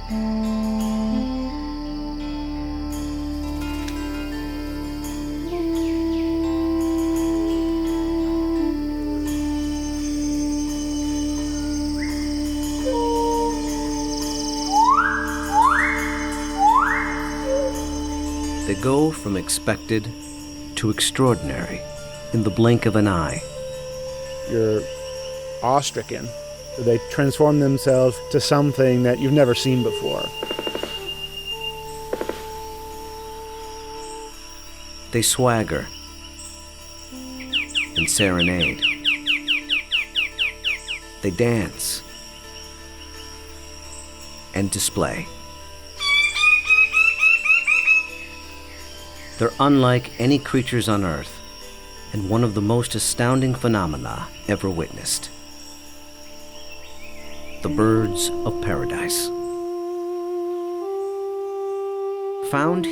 They go from expected to extraordinary in the blink of an eye. You're awestricken. They transform themselves to something that you've never seen before. They swagger and serenade. They dance and display. They're unlike any creatures on Earth, and one of the most astounding phenomena ever witnessed. The birds of paradise. Found here